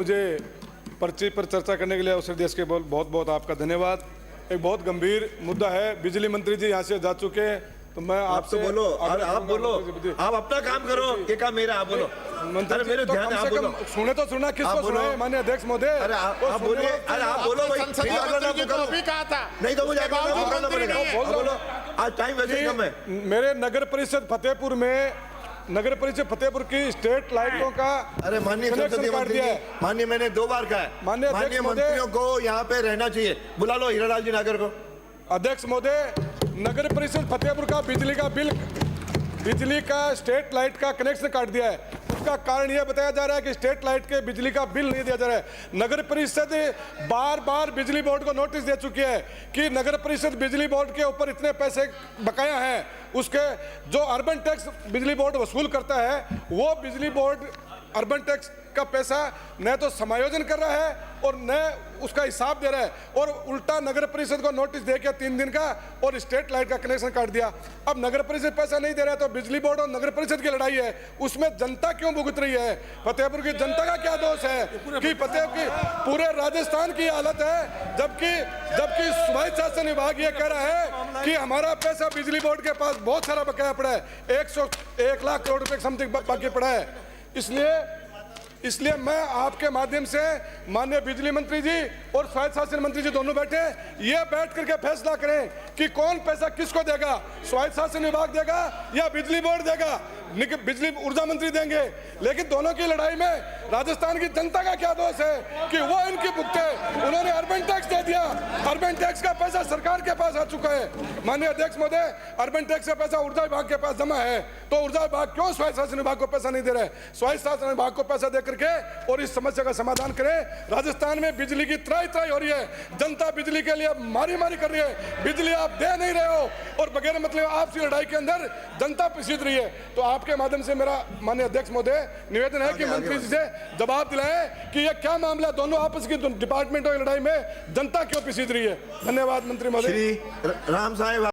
मुझे पर्ची पर चर्चा करने के लिए अवसर दिया, इसके बहुत बहुत आपका धन्यवाद। एक बहुत गंभीर मुद्दा है, बिजली मंत्री जी यहाँ से जा चुके हैं, तो मैं आपसे तो बोलो, अरे आप बोलो, आप अपना काम करो, ये काम मेरा, आप बोलो। मंत्री मेरे तो ध्यान कम आप से बोलो। कम सुने तो सुना, किसको सुनाए माननीय अध्यक्ष महोदय? अरे आप बोलिए, अरे आप बोलो भाई, संसदीय मंत्री जी को अभी कहा था, नहीं तो मुझे बोलना पड़ेगा। बोलो, आज टाइम वैसे कम है। मेरे नगर परिषद फतेहपुर में, नगर परिषद फतेहपुर की स्ट्रीट लाइटों का अरे माननीय संसदीय मंत्री जी, माननीय मैंने 2 बार कहा है, माननीय मंत्रियों को यहाँ पे रहना चाहिए। बुला लो हीरालाल जी नागर को। अध्यक्ष महोदय, नगर परिषद फतेहपुर का बिजली का स्ट्रीट लाइट का कनेक्शन काट दिया है। उसका कारण यह बताया जा रहा है कि स्ट्रीट लाइट के बिजली का बिल नहीं दिया जा रहा है। नगर परिषद बार बार बिजली बोर्ड को नोटिस दे चुकी है कि नगर परिषद बिजली बोर्ड के ऊपर इतने पैसे बकाया हैं। उसके जो अर्बन टैक्स बिजली बोर्ड वसूल करता है, वो बिजली बोर्ड अर्बन टैक्स का पैसा न तो समायोजन कर रहा है और न उसका हिसाब दे रहा है, और उल्टा नगर परिषद को नोटिस दे के 3 दिन का और स्ट्रीट लाइट का कनेक्शन काट दिया। अब नगर परिषद पैसा नहीं दे रहा है तो बिजली बोर्ड और नगर परिषद की लड़ाई है, उसमें जनता क्यों भुगत रही है? फतेहपुर की जनता का क्या दोष है कि फतेहपुर की पूरे राजस्थान की हालत है? जबकि स्वायत्त शासन विभाग ये कह रहा है कि हमारा पैसा बिजली बोर्ड के पास बहुत सारा बकाया पड़ा है, 1 लाख करोड़ रुपए समथिंग बाकी पड़ा है। इसलिए मैं आपके माध्यम से माननीय बिजली मंत्री जी और स्वायत्त शासन मंत्री जी दोनों बैठे, ये बैठ करके फैसला करें कि कौन पैसा किसको देगा, स्वायत्त शासन विभाग देगा या बिजली बोर्ड देगा, बिजली ऊर्जा मंत्री देंगे। लेकिन दोनों की लड़ाई में राजस्थान की जनता का क्या दोष है कि वो इनकी भुगते? उन्होंने अर्बन टैक्स दे दिया, अर्बन टैक्स का पैसा सरकार के पास आ चुका है। माननीय अध्यक्ष महोदय, अर्बन टैक्स का पैसा ऊर्जा विभाग के पास जमा है, तो ऊर्जा विभाग क्यों स्वायत्त शासन विभाग को पैसा नहीं दे रहा है? स्वायत्त शासन विभाग को पैसा दे करके और इस समस्या का समाधान करें। राजस्थान में बिजली की त्राई हो रही है, जनता बिजली के लिए मारी कर रही है, बिजली आप दे नहीं रहे हो और बगैर मतलब आपसी लड़ाई के अंदर जनता पिसीद रही है। तो आपके माध्यम से मेरा माननीय अध्यक्ष महोदय निवेदन है कि मंत्री जी से जवाब दिलाएं कि यह क्या मामला है, दोनों आपस की डिपार्टमेंटों की लड़ाई में जनता क्यों पिसीद रही है? धन्यवाद मंत्री महोदय। श्री राम साहेब।